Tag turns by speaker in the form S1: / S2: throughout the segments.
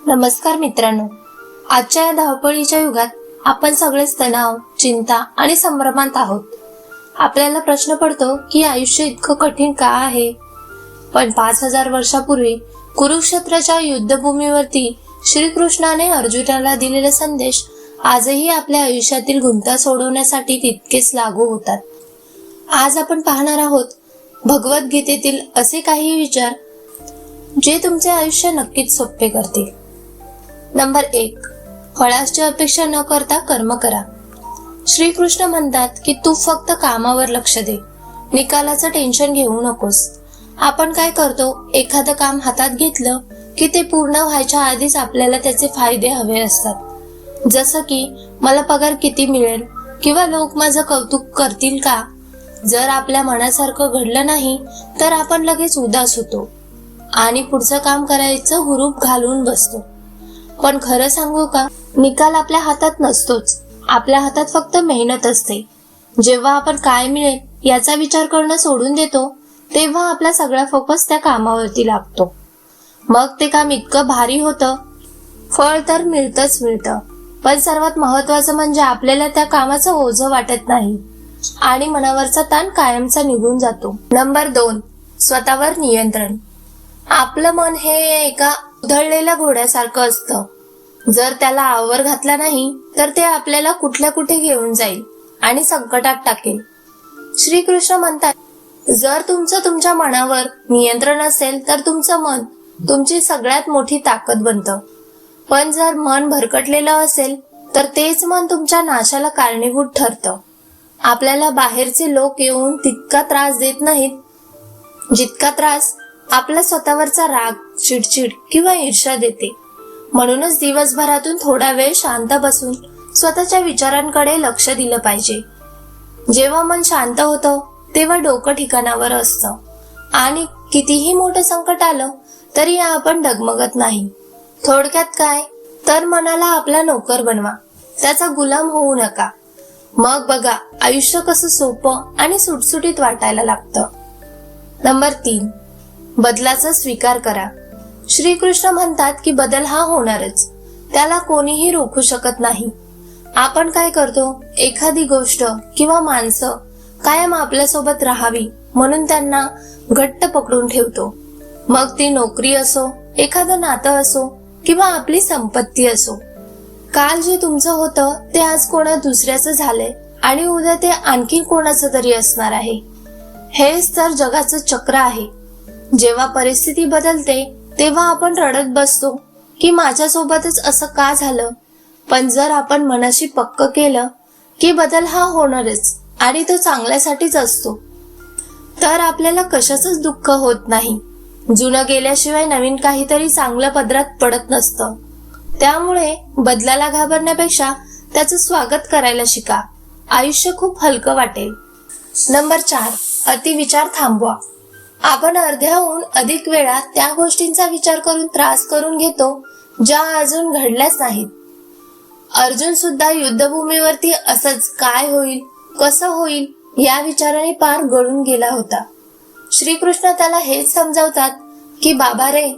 S1: नमस्कार मित्रांनो, आजच्या या धावपळीच्या युगात आपण सगळेच तणाव, चिंता आणि संभ्रमात आहोत. आपल्याला प्रश्न पडतो की आयुष्य इतकं कठीण का आहे? पण 5000 वर्षापूर्वी कुरुक्षेत्राच्या युद्धभूमीवरती श्रीकृष्णाने अर्जुनाला दिलेले संदेश आजही आपल्या आयुष्यातील गुंता सोडवण्यासाठी तितकेच लागू होतात. आज आपण पाहणार आहोत भगवद्गीतेतील असे काही विचार जे तुमचे आयुष्य नक्कीच सोपे करतील. नंबर 1. फळाची अपेक्षा न करता कर्म करा. श्रीकृष्ण म्हणतात की तू फक्त कामावर लक्ष दे, निकालाचं टेन्शन घेऊ नकोस. आपण काय करतो, एखादं काम हातात घेतलं की ते पूर्ण व्हायच्या आधीच आपल्याला त्याचे फायदे हवे असतात. जसं की मला पगार किती मिळेल किंवा लोक माझं कौतुक करतील का. जर आपल्या मनासारखं घडलं नाही तर आपण लगेच उदास होतो आणि पुढचं काम करायचं हुरूप घालून बसतो. पण खरं सांगू का, निकाल आपल्या हातात नसतोच. आपल्या हातात फक्त मेहनत असते. जेव्हा आपण काय मिळेल याचा विचार करणं सोडून देतो तेव्हा आपला सगळा फोकस त्या कामावरती लागतो. मग ते काम इतकं भारी होतं. फळ तर मिळतच मिळतं, पण सर्वात महत्वाचं म्हणजे आपल्याला त्या कामाचं ओझं वाटत नाही आणि मनावरचा ताण कायमचा निघून जातो. नंबर 2. स्वतःवर नियंत्रण. आपलं मन हे एका उधळलेल्या घोड्यासारखं असतं. जर त्याला आवर घातला नाही तर ते आपल्याला कुठल्या कुठे घेऊन जाईल आणि संकटात टाकेल. श्रीकृष्ण म्हणतात, जर तुमचं तुमच्या मनावर नियंत्रण असेल तर तुमचं मन तुमची सगळ्यात मोठी ताकद बनतं. पण जर मन भरकटलेलं असेल तर तेच मन तुमच्या नाशाला कारणीभूत ठरतं. आपल्याला बाहेरचे लोक येऊन तितका त्रास देत नाहीत जितका त्रास आपला स्वतःवरचा राग, चिडचिड किंवा ईर्ष्या देते. म्हणूनच दिवसभरातून थोडा वेळ शांत बसून स्वतःच्या विचारांकडे लक्ष दिलं पाहिजे. जेव्हा मन शांत होतं तेव्हा डोकं ठिकाणावर असतं आणि कितीही मोठं संकट आलं तरी आपण डगमगत नाही. थोडक्यात काय तर मनाला आपला नोकर बनवा, त्याचा गुलाम होऊ नका. मग बघा आयुष्य कसं सोपं आणि सुटसुटीत वाटायला लागतं. नंबर 3. बदलाचा स्वीकार करा. श्रीकृष्ण म्हणतात की बदल हा होणारच, त्याला कोणीही रोखू शकत नाही. आपण काय करतो, एखादी गोष्ट किंवा माणसं कायम आपल्यासोबत राहावी म्हणून त्यांना घट्ट पकडून ठेवतो. मग ती नोकरी असो, एखादं नातं असो किंवा आपली संपत्ती असो. काल जे तुमचं होतं ते आज कोणा दुसऱ्याचं झालंय आणि उद्या ते आणखी कोणाचं तरी असणार आहे. हेच तर जगाचं चक्र आहे. जेव्हा परिस्थिती बदलते तेव्हा आपण रडत बसतो की माझ्यासोबतच असं का झालं. पण जर आपण मनाशी पक्क केलं की बदल हा होणारच आणि तो चांगल्यासाठीच असतो तर आपल्याला कशाचंच दुःख होत नाही. जुनं गेल्याशिवाय नवीन काहीतरी चांगलं पदरात पडत नसतं. त्यामुळे बदलाला घाबरण्यापेक्षा त्याचं स्वागत करायला शिका. आयुष्य खूप हलकं वाटेल. नंबर 4. अतिविचार थांबवा. आपण अर्ध्याहून अधिक वेळा त्या गोष्टींचा विचार करून त्रास करून घेतो ज्या अजून घडल्याच नाहीत. अर्जुन सुद्धा युद्धभूमीवरती असंच काय होईल, कसं होईल या विचाराने पार गळून गेला होता. श्रीकृष्ण त्याला हेच समजावतात की बाबा रे,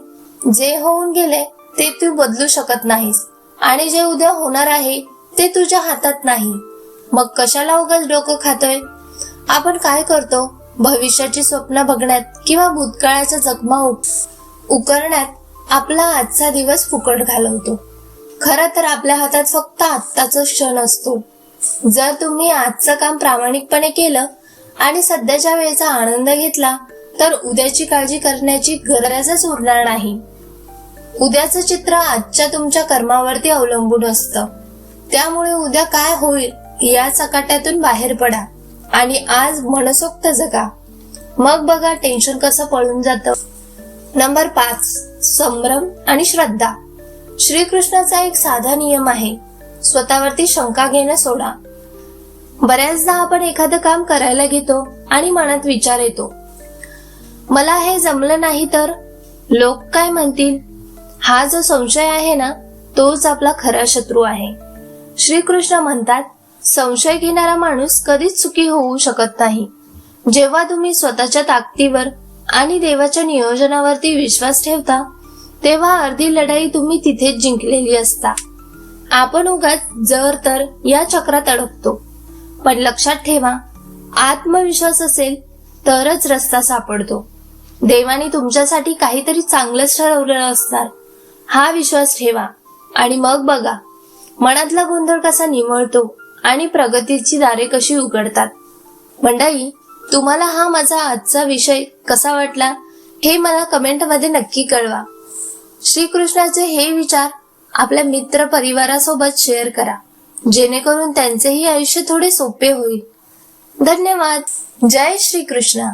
S1: जे होऊन गेले ते तू बदलू शकत नाहीस आणि जे उद्या होणार आहे ते तुझ्या हातात नाही. मग कशाला उगाच डोकं खातोय. आपण काय करतो, भविष्याची स्वप्न बघण्यात किंवा भूतकाळाच्या जखमा उकरण्यात आपला आजचा दिवस फुकट घालवतो. खरं तर आपल्या हातात फक्त आत्ताचा क्षण असतो. जर तुम्ही आजचं काम प्रामाणिकपणे केलं आणि सध्याच्या वेळेचा आनंद घेतला तर उद्याची काळजी करण्याची गरजच उरणार नाही. उद्याचं चित्र आजच्या तुमच्या कर्मावरती अवलंबून असतं. त्यामुळे उद्या काय होईल या चकाट्यातून बाहेर पडा आणि आज मनसोक्त जगा. मग बघा टेन्शन कसं पळून जातं. नंबर 5. संभ्रम आणि श्रद्धा. श्रीकृष्णाचा एक साधा नियम आहे, स्वतःवरती शंका घेणं सोडा. बऱ्याचदा आपण एखादं काम करायला घेतो आणि मनात विचार येतो, मला हे जमलं नाही तर, लोक काय म्हणतील. हा जो संशय आहे ना तोच आपला खरा शत्रू आहे. श्रीकृष्ण म्हणतात, संशय घेणारा माणूस कधीच सुखी होऊ शकत नाही. जेव्हा तुम्ही स्वतःच्या ताकदीवर आणि देवाच्या नियोजनावरती विश्वास ठेवता तेव्हा अर्धी लढाई तुम्ही तिथेच जिंकलेली असता. आपण उगाच जर तर या चक्रात अडकतो. पण लक्षात ठेवा, आत्मविश्वास असेल तरच रस्ता सापडतो. देवाने तुमच्यासाठी काहीतरी चांगलंच ठरवलेलं असणार, हा विश्वास ठेवा. आणि मग बघा, मनातला गोंधळ कसा निवळतो आणि प्रगतीची दारे कशी उघडतात. मंडळी, तुम्हाला हा माझा आजचा विषय कसा वाटला हे मला कमेंटमध्ये नक्की कळवा. श्रीकृष्णाचे हे विचार आपल्या मित्र परिवारासोबत शेअर करा, जेणेकरून त्यांचेही आयुष्य थोडे सोपे होईल. धन्यवाद. जय श्री कृष्ण.